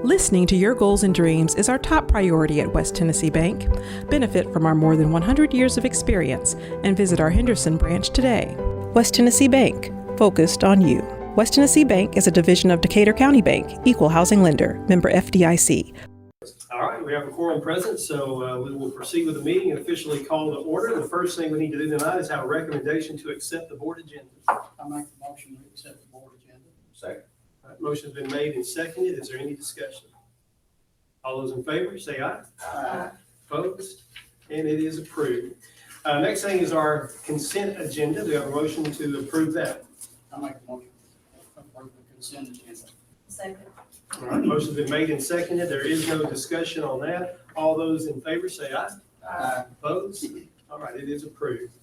Listening to your goals and dreams is our top priority at West Tennessee Bank. Benefit from our more than 100 years of experience and visit our Henderson branch today. West Tennessee Bank, focused on you. West Tennessee Bank is a division of Decatur County Bank, equal housing lender, member FDIC. All right, we have a quorum present, so we will proceed with the meeting and officially call to order. The first thing we need to do tonight is have a recommendation to accept the board agenda. I make the motion to accept the board agenda. Second. All right, motion's been made and seconded. Is there any discussion? All those in favor, say aye. Aye. Opposed? And it is approved. Next thing is our consent agenda. Do we have a motion to approve that? I make the motion to approve the consent agenda. Second. All right, motion's been made and seconded. There is no discussion on that. All those in favor, say aye. Aye. Opposed? All right, it is approved.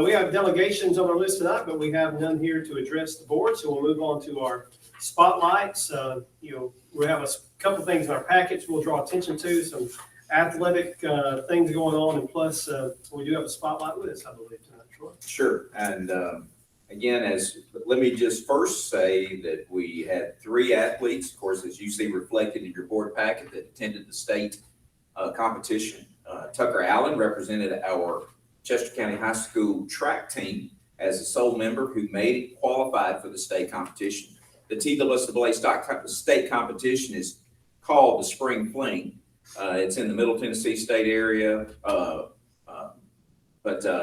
We have delegations on our list tonight, but we have none here to address the board, so we'll move on to our spotlights. We have a couple things in our package we'll draw attention to, some athletic things going on, and plus we do have a spotlight with us, I believe, tonight. Sure. And again, let me just first say that we had 3 athletes, of course, as you see reflected in your board packet, that attended the state competition. Tucker Allen represented our Chester County High School track team as a sole member who qualified for the state competition. The TSSAA state competition is called the Spring Fling. It's in the Middle Tennessee State area, but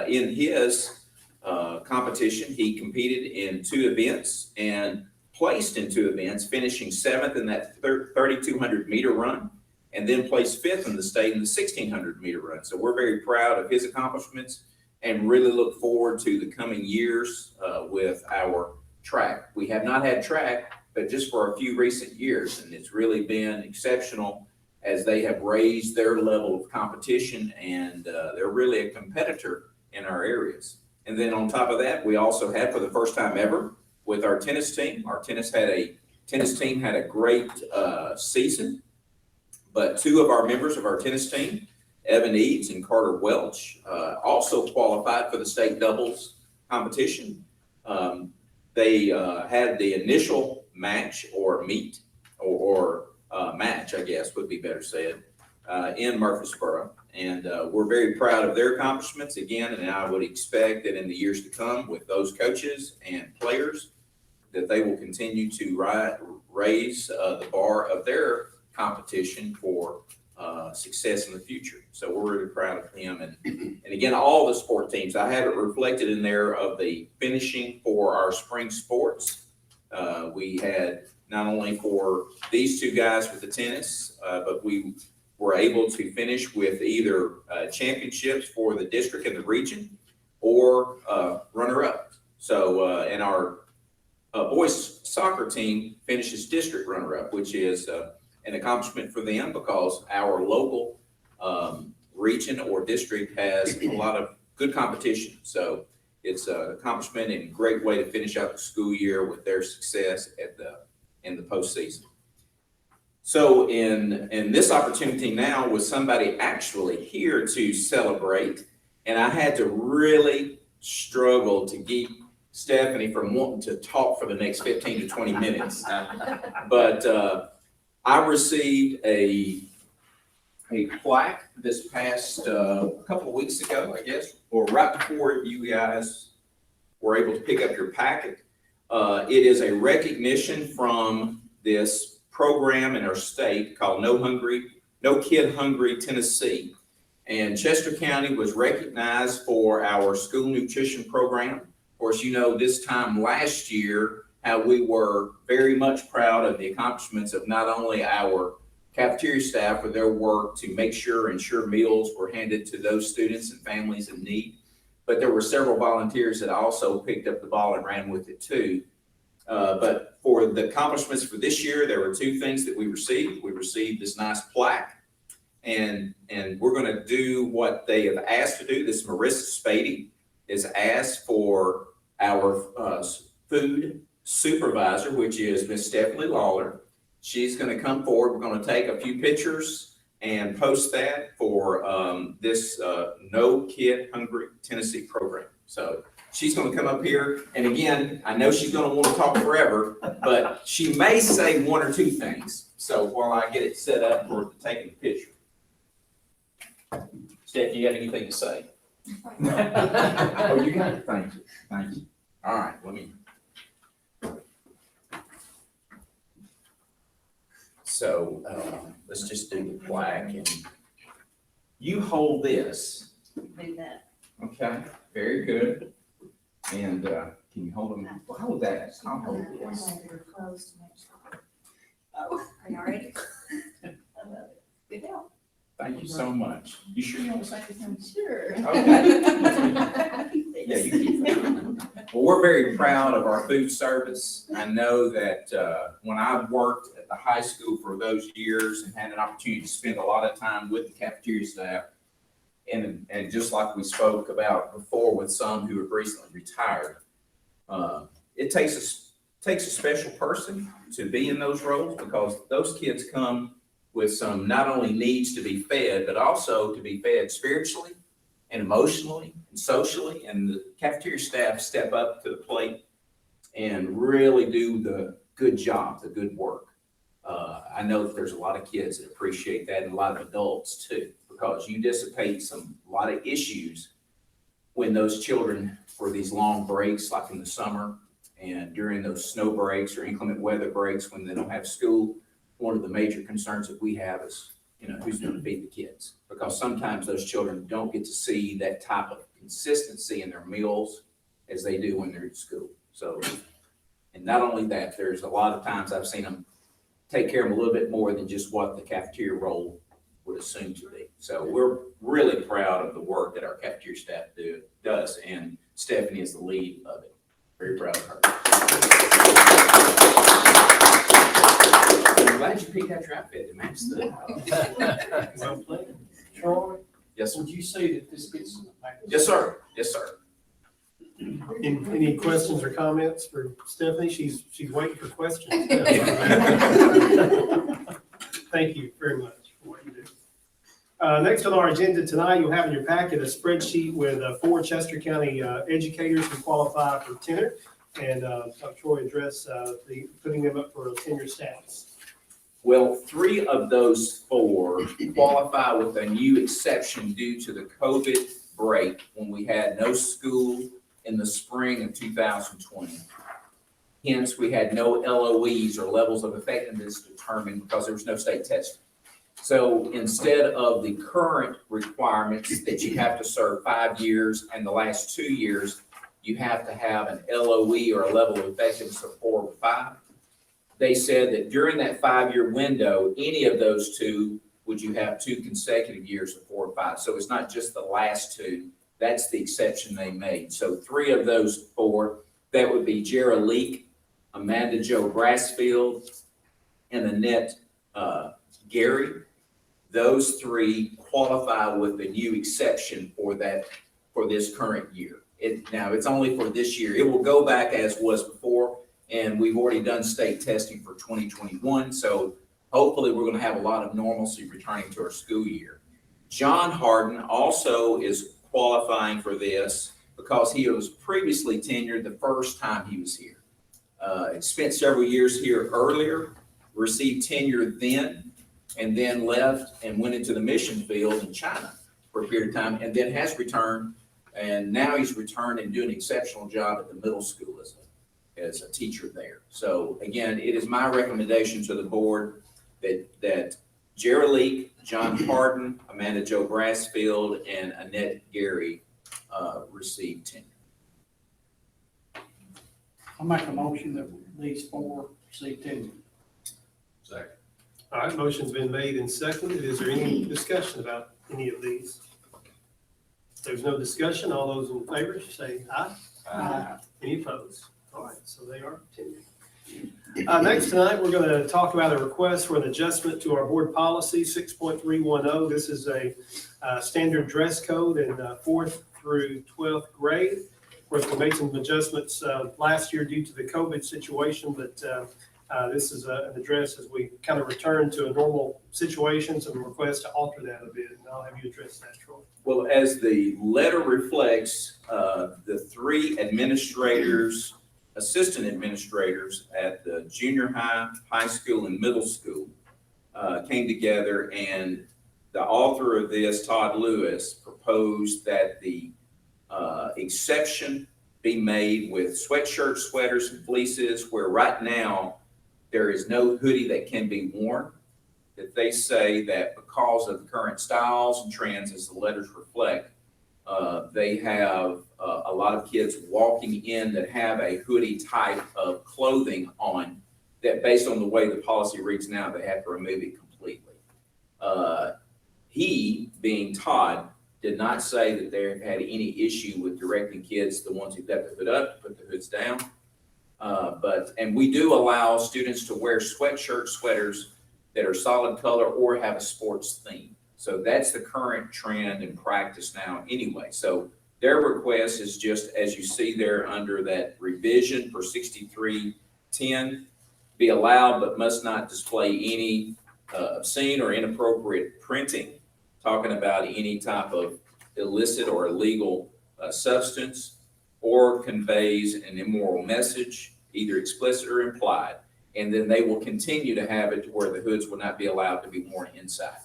in his competition, he competed in 2 events and placed in 2 events, finishing 7th in that 3,200 meter run, and then placed 5th in the state in the 1,600 meter run. So we're very proud of his accomplishments and really look forward to the coming years with our track. We have not had track, but just for a few recent years, and it's really been exceptional as they have raised their level of competition, and they're really a competitor in our areas. And then on top of that, we also had, for the first time ever, with our tennis team. Our tennis team had a great season, but 2 of our members of our tennis team, Evan Eads and Carter Welch, also qualified for the state doubles competition. They had the initial match or meet or match, I guess would be better said, in Murfreesboro. And we're very proud of their accomplishments again. And I would expect that in the years to come with those coaches and players that they will continue to raise the bar of their competition for success in the future. So we're really proud of them. And again, all the sport teams, I have it reflected in there of the finishing for our spring sports. We had not only for these 2 guys with the tennis, but we were able to finish with either championships for the district and the region or runner-up. So, and our boys soccer team finishes district runner-up, which is an accomplishment for them because our local region or district has a lot of good competition. So it's an accomplishment and a great way to finish out the school year with their success in the postseason. So in this opportunity now with somebody actually here to celebrate, and I had to really struggle to keep Stephanie from wanting to talk for the next 15 to 20 minutes. But I received a plaque this past couple of weeks ago, I guess, or right before you guys were able to pick up your packet. It is a recognition from this program in our state called No Kid Hungry Tennessee. And Chester County was recognized for our school nutrition program. Of course, you know, this time last year, how we were very much proud of the accomplishments of not only our cafeteria staff for their work to ensure meals were handed to those students and families in need, but there were several volunteers that also picked up the ball and ran with it too. But for the accomplishments for this year, there were 2 things that we received. We received this nice plaque, and we're going to do what they have asked to do. This Marissa Spady is asked for our food supervisor, which is Miss Stephanie Lawler. She's going to come forward. We're going to take a few pictures and post that for this No Kid Hungry Tennessee program. So She's gonna come up here, and again, I know she's gonna want to talk forever, but she may say one or two things. So while I get it set up for taking the picture. Steph, you got anything to say? Oh, you got it. Thank you. Thank you. All right, let me. So let's just do the plaque, and you hold this. Do that. Okay, very good. And can you hold them? Well, hold that. I'll hold this. Oh, are you ready? I love it. Good help. Thank you so much. You sure you want to say anything? Sure. Okay. Yeah, you keep that. Well, we're very proud of our food service. I know that when I worked at the high school for those years and had an opportunity to spend a lot of time with the cafeteria staff, and just like we spoke about before with some who have recently retired, it takes a special person to be in those roles, because those kids come with some not only needs to be fed, but also to be fed spiritually and emotionally and socially. And the cafeteria staff step up to the plate and really do the good job, the good work. I know that there's a lot of kids that appreciate that, and a lot of adults too, because you dissipate a lot of issues when those children, for these long breaks, like in the summer and during those snow breaks or inclement weather breaks when they don't have school. One of the major concerns that we have is, who's going to feed the kids? Because sometimes those children don't get to see that type of consistency in their meals as they do when they're at school. So, and not only that, there's a lot of times I've seen them take care of them a little bit more than just what the cafeteria role would assume to be. So we're really proud of the work that our cafeteria staff does, and Stephanie is the lead of it. Very proud of her. I'm glad you picked that your outfit to match the. Well played. Troy, Yes, sir. would you say that this gets in the package? Yes, sir. Yes, sir. Any questions or comments for Stephanie? She's waiting for questions. Thank you very much for what you do. Next on our agenda tonight, you'll have in your packet a spreadsheet with 4 Chester County educators who qualify for tenure. And Troy addressed putting them up for tenure status. Well, 3 of those 4 qualify with a new exception due to the COVID break when we had no school in the spring of 2020. Hence, we had no LOEs or levels of effectiveness determined because there was no state testing. So instead of the current requirements that you have to serve 5 years and the last 2 years, you have to have an LOE or a level of effectiveness of 4 or 5. They said that during that 5-year window, any of those 2, would you have 2 consecutive years of 4 or 5. So it's not just the last 2. That's the exception they made. So 3 of those 4, that would be Jera Leak, Amanda Jo Brassfield, and Annette Gary. Those 3 qualify with the new exception for this current year. Now, it's only for this year. It will go back as was before, and we've already done state testing for 2021, so hopefully we're going to have a lot of normalcy returning to our school year. John Harden also is qualifying for this because he was previously tenured the first time he was here. Spent several years here earlier, received tenure then, and then left and went into the mission field in China for a period of time, and then has returned. And now he's returned and doing an exceptional job at the middle school as a teacher there. So again, it is my recommendation to the board that Jera Leak, John Harden, Amanda Jo Brassfield, and Annette Gary receive tenure. I'll make a motion that these 4 receive tenure. Second. All right, motion's been made and seconded. Is there any discussion about any of these? If there's no discussion, all those in favor say aye. Aye. Any opposed? All right, so they are tenured. Next tonight, we're going to talk about a request for an adjustment to our board policy 6.310. This is a standard dress code in 4th through 12th grade. Of course, we made some adjustments last year due to the COVID situation, but This is an address as we kind of return to a normal situation, some requests to alter that a bit, and I'll have you address that, Troy. Well, as the letter reflects, the three administrators, assistant administrators at the junior high, high school, and middle school came together, and the author of this, Todd Lewis, proposed that the exception be made with sweatshirts, sweaters, and fleeces, where right now there is no hoodie that can be worn. That they say that because of the current styles and trends, as the letters reflect, they have a lot of kids walking in that have a hoodie type of clothing on, that based on the way the policy reads now, they have to remove it completely. He, being Todd, did not say that they had any issue with directing kids, the ones who got the hood up, to put the hoods down. And we do allow students to wear sweatshirts, sweaters that are solid color or have a sports theme. So that's the current trend and practice now anyway. So their request is just, as you see there under that revision for 6310, be allowed but must not display any obscene or inappropriate printing, talking about any type of illicit or illegal substance, or conveys an immoral message, either explicit or implied. And then they will continue to have it to where the hoods will not be allowed to be worn inside.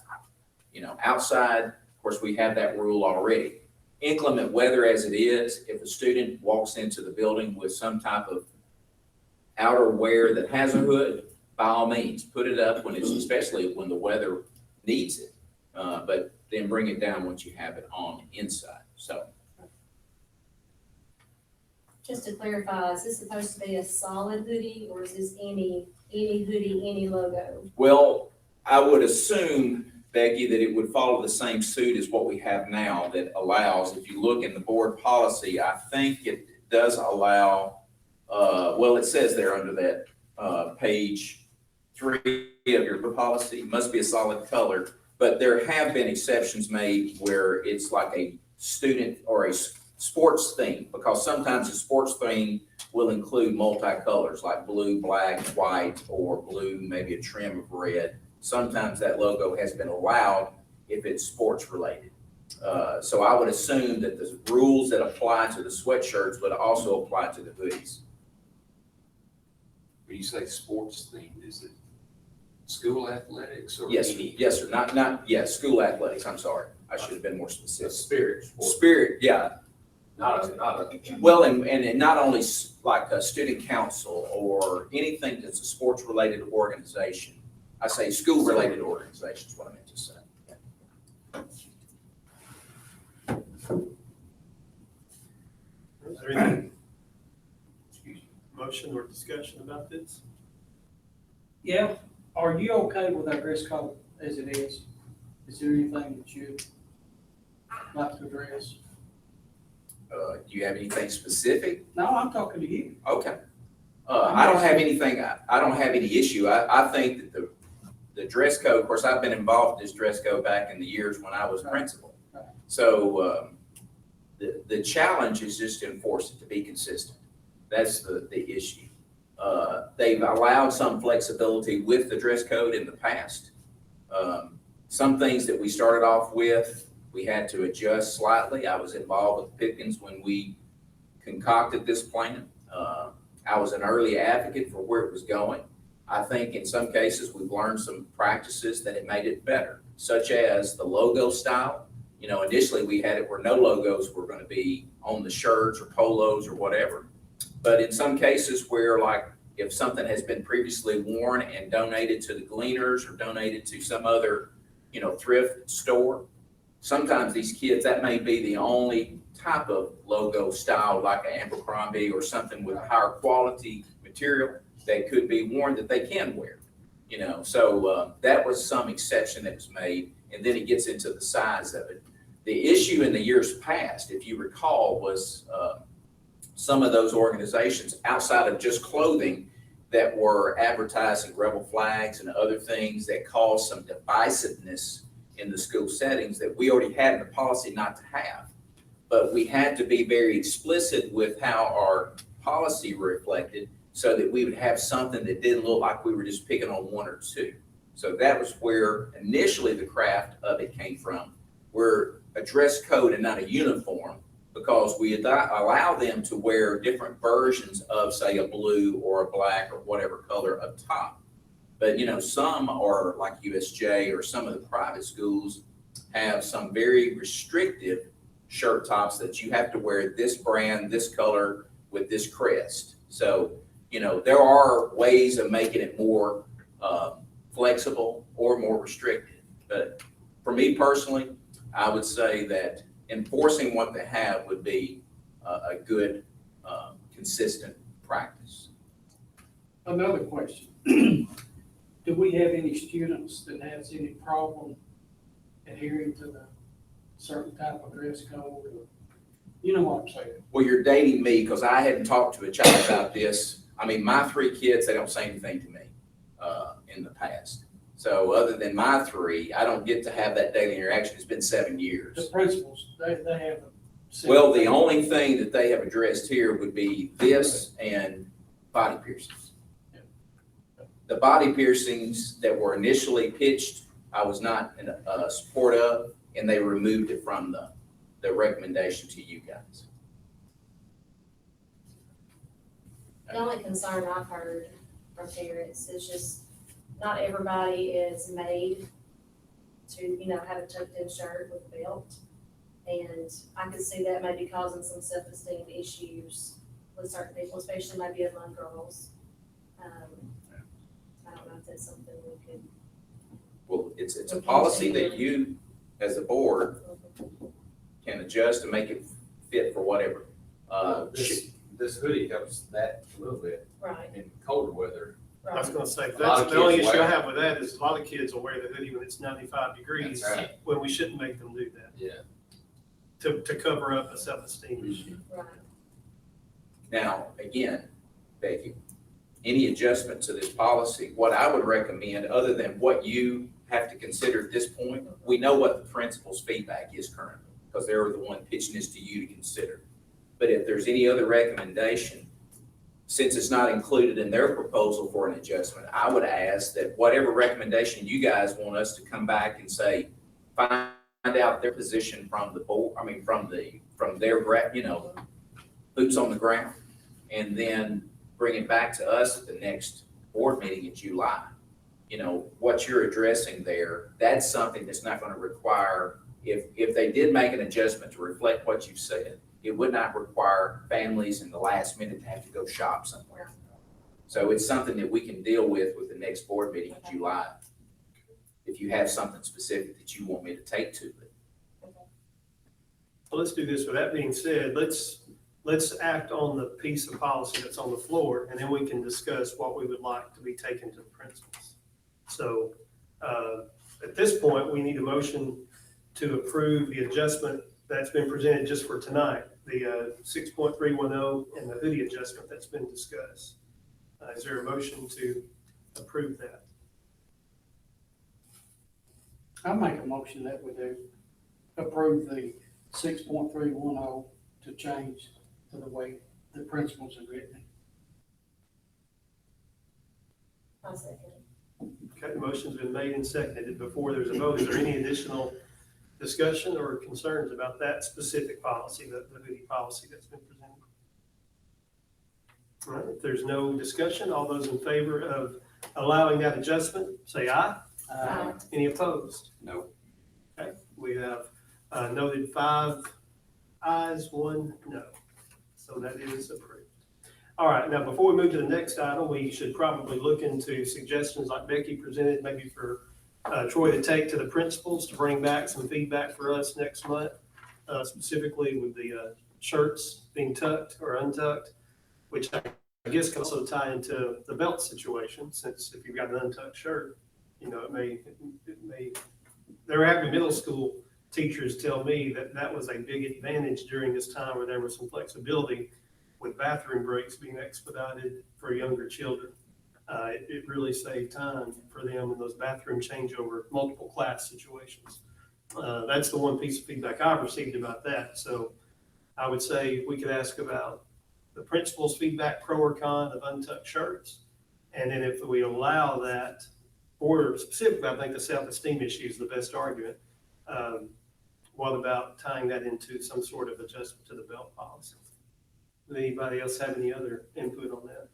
You know, outside, of course, we have that rule already. Inclement weather as it is, if a student walks into the building with some type of outerwear that has a hood, by all means, put it up when it's, especially when the weather needs it. But then bring it down once you have it on inside. So. Just to clarify, is this supposed to be a solid hoodie, or is this any hoodie, any logo? Well, I would assume, Becky, that it would follow the same suit as what we have now that allows, if you look in the board policy, I think it does allow, well, it says there under that page 3 of your policy, must be a solid color, but there have been exceptions made where it's like a student or a sports theme, because sometimes a sports theme will include multicolors like blue, black, white, or blue, maybe a trim of red. Sometimes that logo has been allowed if it's sports related. So I would assume that the rules that apply to the sweatshirts would also apply to the hoodies. When you say sports themed, is it school athletics or? Yes, any? yes, sir. Yes, school athletics. I'm sorry. I should have been more specific. Spirit. Spirit, yeah. Not a. Well, and not only like a student council or anything that's a sports-related organization. I say school-related organization is what I meant to say. Is there any motion or discussion about this? Yeah, are you okay with our dress code as it is? Is there anything that you'd like to address? Do you have anything specific? No, I'm talking to you. Okay. I don't have anything, I don't have any issue. I think that the dress code, of course, I've been involved in this dress code back in the years when I was principal. Right. So the challenge is just to enforce it, to be consistent. That's the issue. They've allowed some flexibility with the dress code in the past. Some things that we started off with, we had to adjust slightly. I was involved with Pickens when we concocted this plan. I was an early advocate for where it was going. I think in some cases we've learned some practices that have made it better, such as the logo style. You know, initially we had it where no logos were going to be on the shirts or polos or whatever. But in some cases where, like, if something has been previously worn and donated to the Gleaners or donated to some other, you know, thrift store, sometimes these kids, that may be the only type of logo style, like an Abercrombie or something with higher quality material that could be worn that they can wear, you know. So that was some exception that was made, and then it gets into the size of it. The issue in the years past, if you recall, was some of those organizations outside of just clothing that were advertising rebel flags and other things that caused some divisiveness in the school settings that we already had in the policy not to have. But we had to be very explicit with how our policy reflected, so that we would have something that didn't look like we were just picking on one or two. So that was where initially the craft of it came from. We're a dress code and not a uniform, because we allow them to wear different versions of, say, a blue or a black or whatever color up top. But, some are like USJ, or some of the private schools have some very restrictive shirt tops that you have to wear this brand, this color with this crest. So, there are ways of making it more flexible or more restricted. But for me personally, I would say that enforcing what they have would be a good, consistent practice. Another question. Do we have any students that has any problem adhering to the certain type of dress code? Or, you know what I'm saying? Well, you're dating me, because I hadn't talked to a child about this. I mean, my 3 kids, they don't say anything to me in the past. So other than my 3, I don't get to have that daily interaction. It's been 7 years. The principals, they have. Well, the only thing that they have addressed here would be this and body piercings. The body piercings that were initially pitched, I was not in support of, and they removed it from the recommendation to you guys. The only concern I've heard from parents is just not everybody is made to, have a tucked-in shirt with a belt. And I could see that maybe causing some self-esteem issues with certain people, especially maybe among girls. I don't know if that's something we could. Well, it's a policy that you, as a board, can adjust to make it fit for whatever. This hoodie helps that a little bit Right, in colder weather. I was right. gonna say, A lot that's of the only kids issue I wear it. have with that is a lot of kids will wear the hoodie when it's 95 degrees, That's right. when we shouldn't make them do that, Yeah. to cover up a self-esteem issue. Right. Now, again, Becky, any adjustment to this policy, what I would recommend, other than what you have to consider at this point, we know what the principal's feedback is currently, because they're the one pitching this to you to consider. But if there's any other recommendation, since it's not included in their proposal for an adjustment, I would ask that whatever recommendation you guys want us to come back and say, find out their position from the board, from their, boots on the ground, and then bring it back to us at the next board meeting in July. What you're addressing there, that's something that's not going to require, if they did make an adjustment to reflect what you said, it would not require families in the last minute to have to go shop somewhere. So it's something that we can deal with the next board meeting in July. If you have something specific that you want me to take to it. Well, let's do this. With that being said, let's act on the piece of policy that's on the floor, and then we can discuss what we would like to be taken to the principals. So at this point, we need a motion to approve the adjustment that's been presented just for tonight, the 6.310 and the hoodie adjustment that's been discussed. Is there a motion to approve that? I make a motion that we do approve the 6.310 to change to the way the principles are written. I'll second it. Okay, the motion's been made and seconded. Before there's a vote, is there any additional discussion or concerns about that specific policy, the hoodie policy that's been presented? All right, if there's no discussion, all those in favor of allowing that adjustment, say aye. Aye. Any opposed? No. Okay, we have noted 5 ayes, 1 no. So that is approved. All right, now before we move to the next item, we should probably look into suggestions like Becky presented, maybe for Troy to take to the principals to bring back some feedback for us next month, specifically with the shirts being tucked or untucked, which I guess can also tie into the belt situation, since if you've got an untucked shirt, it may, there were having middle school teachers tell me that was a big advantage during this time where there was some flexibility with bathroom breaks being expedited for younger children. It really saved time for them in those bathroom changeover, multiple class situations. That's the one piece of feedback I've received about that. So I would say we could ask about the principal's feedback, pro or con of untucked shirts. And then if we allow that, or specifically, I think the self-esteem issue is the best argument. What about tying that into some sort of adjustment to the belt policy? Does anybody else have any other input on that?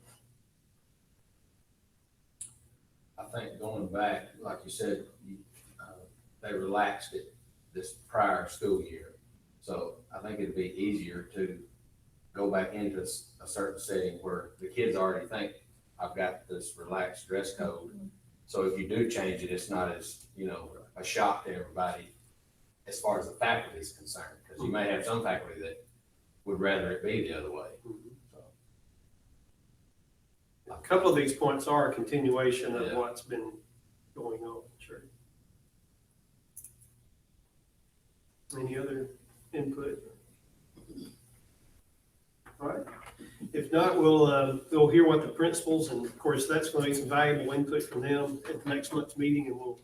I think going back, like you said, they relaxed it this prior school year. So I think it'd be easier to go back into a certain setting where the kids already think, I've got this relaxed dress code. So if you do change it, it's not as, a shock to everybody as far as the faculty is concerned, because you may have some faculty that would rather it be the other way. A couple of these points are a continuation of Yeah. what's been going on. Sure. Any other input? All right. If not, we'll hear what the principals, and of course, that's going to be some valuable input from them at the next month's meeting, and we'll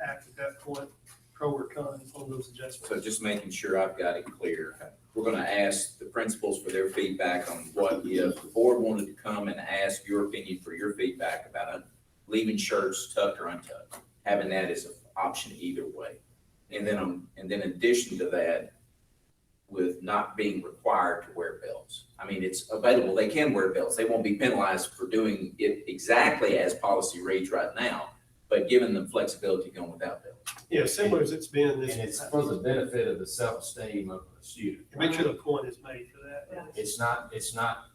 act at that point, pro or con on those adjustments. So just making sure I've got it clear. We're gonna ask the principals for their feedback on what if the board wanted to come and ask your opinion for your feedback about leaving shirts tucked or untucked, having that as an option either way. And then in addition to that, with not being required to wear belts. I mean, it's available, they can wear belts. They won't be penalized for doing it exactly as policy reads right now, but giving them flexibility going without belts. Yeah, similar as it's been this. And it's for the benefit of the self-esteem of the student. Make sure the point is made for that. It's not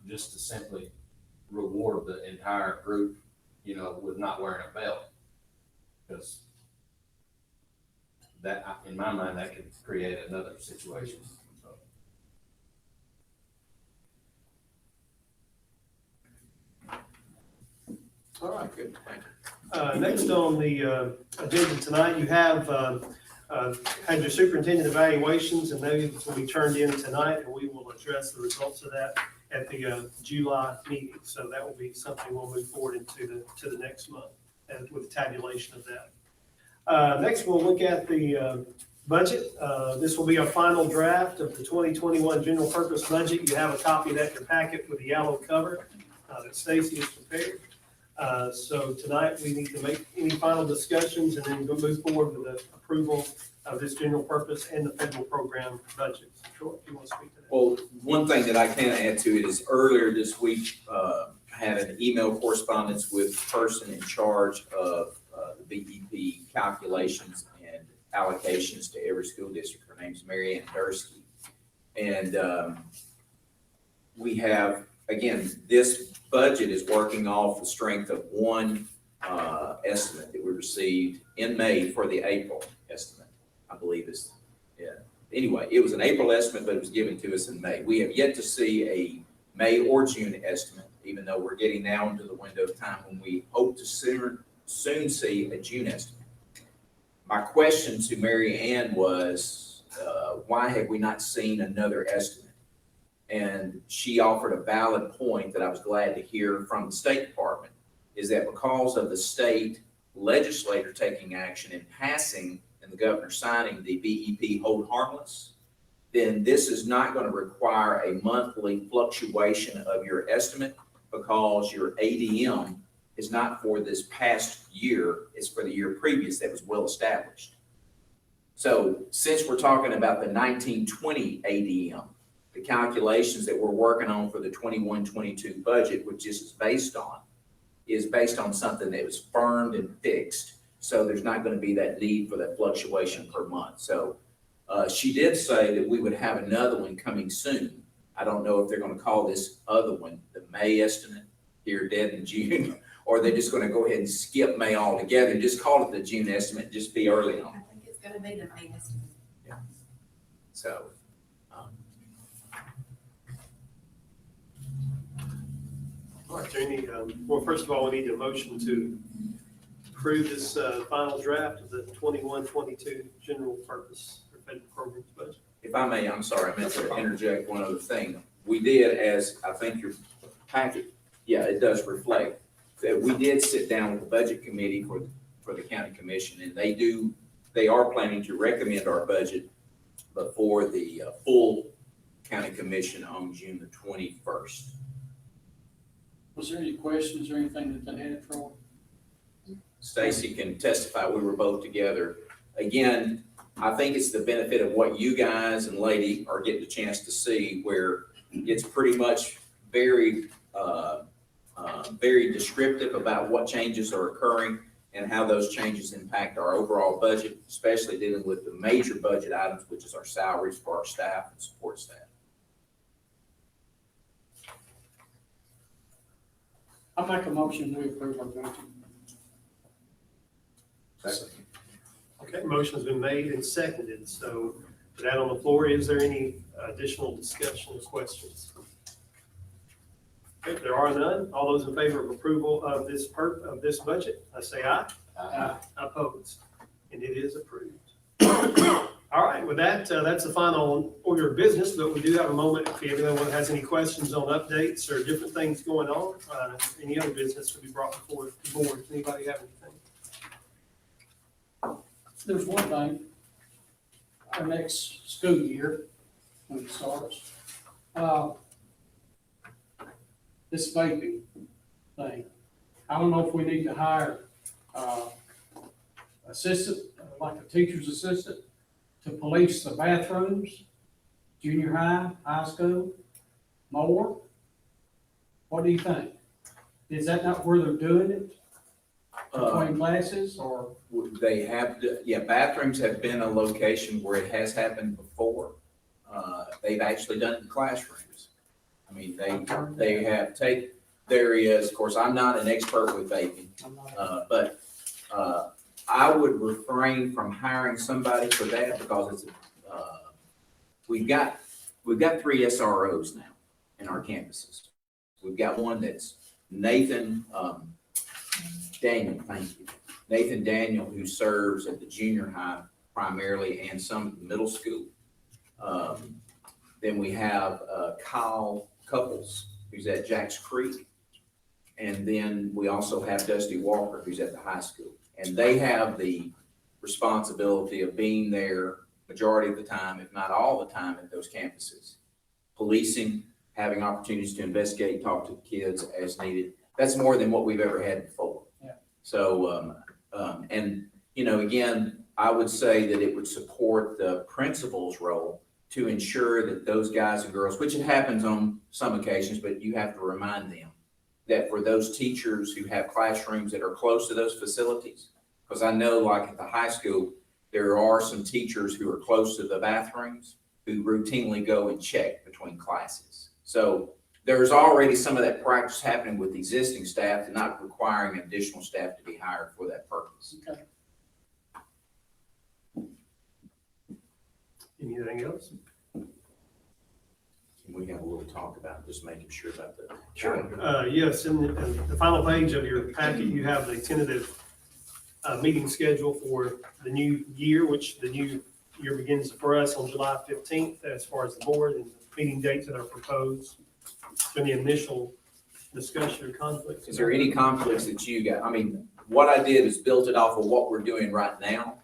just to simply reward the entire group, with not wearing a belt. Because that, in my mind, that could create another situation. So. All right. Good, thank you. Next on the agenda tonight, you have had your superintendent evaluations, and those will be turned in tonight, and we will address the results of that at the July meeting. So that will be something we'll move forward into the next month with tabulation of that. Next, we'll look at the budget. This will be our final draft of the 2021 general purpose budget. You have a copy of that in your packet with the yellow cover that Stacy has prepared. So tonight we need to make any final discussions and then go move forward with the approval of this general purpose and the federal program budget. Troy, you want to speak to that? Well, one thing that I can add to it is earlier this week, I had an email correspondence with the person in charge of the BEP calculations and allocations to every school district. Her name's Mary Ann Dursky. And we have, again, this budget is working off the strength of one estimate that we received in May for the April estimate, I believe is, yeah. Anyway, it was an April estimate, but it was given to us in May. We have yet to see a May or June estimate, even though we're getting now into the window of time when we hope to soon see a June estimate. My question to Mary Ann was, why have we not seen another estimate? And she offered a valid point that I was glad to hear from the State Department, is that because of the state legislator taking action and passing and the governor signing the BEP hold harmless, then this is not going to require a monthly fluctuation of your estimate, because your ADM is not for this past year, it's for the year previous that was well established. So since we're talking about the 1920 ADM, the calculations that we're working on for the 21-22 budget, which this is based on something that was firmed and fixed. So there's not going to be that need for that fluctuation per month. So she did say that we would have another one coming soon. I don't know if they're going to call this other one the May estimate here dead in June, or they're just going to go ahead and skip May altogether and just call it the June estimate, just be early on. I think it's gonna be the May estimate. Yeah. So. All right, Jamie, well, first of all, we need a motion to approve this final draft of the 21-22 general purpose for federal programs budget. If I may, I'm sorry, I meant to interject one other thing. We did, as I think your packet, yeah, it does reflect, that we did sit down with the budget committee for the county commission, and they are planning to recommend our budget before the full county commission on June the 21st. Was there any questions or anything that they had for? Stacy can testify, we were both together. Again, I think it's the benefit of what you guys and lady are getting a chance to see, where it's pretty much very, very descriptive about what changes are occurring and how those changes impact our overall budget, especially dealing with the major budget items, which is our salaries for our staff and support staff. I make a motion, we approve our budget. Second. Okay, motion's been made and seconded, so with that on the floor, is there any additional discussion or questions? If there are none, all those in favor of approval of this budget, I say aye. Opposed, and it is approved. All right, with that, that's the final order of business, but we do have a moment if anyone has any questions on updates or different things going on, any other business to be brought before the board. Does anybody have anything? There's one thing, our next school year, when it starts, this vaping thing, I don't know if we need to hire, assistant, like a teacher's assistant, to police the bathrooms, junior high, high school, more? What do you think? Is that not where they're doing it? Between classes, or? They have, bathrooms have been a location where it has happened before. They've actually done it in classrooms. I mean, they have taken, there is, of course, I'm not an expert with vaping, but I would refrain from hiring somebody for that because it's, we've got 3 SROs now in our campuses. We've got one that's Nathan Daniel, thank you. Nathan Daniel, who serves at the junior high primarily and some at the middle school. Then we have Kyle Couples, who's at Jacks Creek. And then we also have Dusty Walker, who's at the high school. And they have the responsibility of being there majority of the time, if not all the time, at those campuses. Policing, having opportunities to investigate, talk to the kids as needed. That's more than what we've ever had before. Yeah. So, and, again, I would say that it would support the principal's role to ensure that those guys and girls, which it happens on some occasions, but you have to remind them that for those teachers who have classrooms that are close to those facilities, because I know like at the high school, there are some teachers who are close to the bathrooms who routinely go and check between classes. So there's already some of that practice happening with existing staff and not requiring additional staff to be hired for that purpose. Okay. Anything else? We have a little talk about just making sure about the. Yes, in the final page of your packet, you have the tentative meeting schedule for the new year, which the new year begins for us on July 15th as far as the board and the meeting dates that are proposed. So any initial discussion or conflicts? Is there any conflicts that you got? I mean, what I did is built it off of what we're doing right now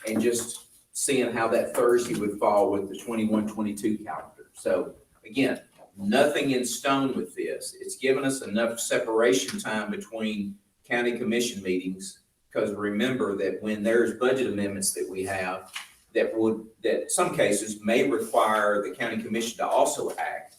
and just seeing how that Thursday would fall with the 21-22 calendar. So again, nothing in stone with this. It's given us enough separation time between county commission meetings, because remember that when there's budget amendments that we have that some cases may require the county commission to also act,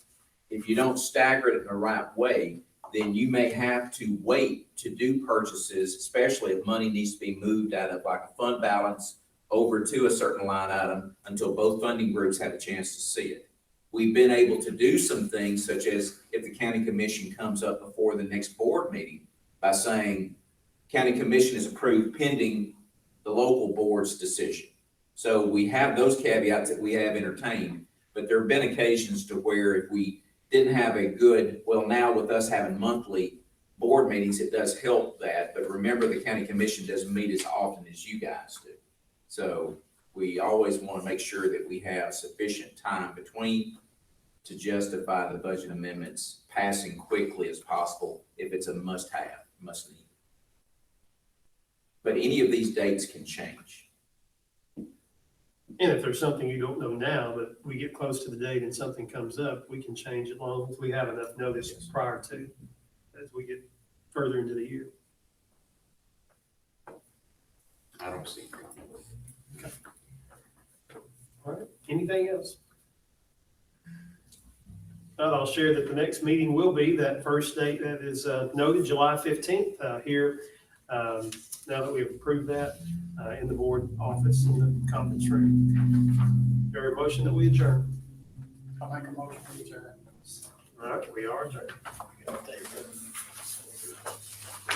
if you don't stagger it in the right way, then you may have to wait to do purchases, especially if money needs to be moved out of like a fund balance over to a certain line item until both funding groups have a chance to see it. We've been able to do some things, such as if the county commission comes up before the next board meeting by saying, county commission is approved pending the local board's decision. So we have those caveats that we have entertained, but there have been occasions to where if we didn't have a good, well, now with us having monthly board meetings, it does help that. But remember, the county commission doesn't meet as often as you guys do. So we always want to make sure that we have sufficient time between to justify the budget amendments passing quickly as possible if it's a must-have, must-need. But any of these dates can change. And if there's something you don't know now, but we get close to the date and something comes up, we can change it as long as we have enough notice prior to. as we get further into the year. I don't see. All right, anything else? I'll share that the next meeting will be that first date that is noted, July 15th, here, now that we've approved that, in the board office in the conference room. Your motion that we adjourn. I'll make a motion to adjourn. All right, we are adjourned.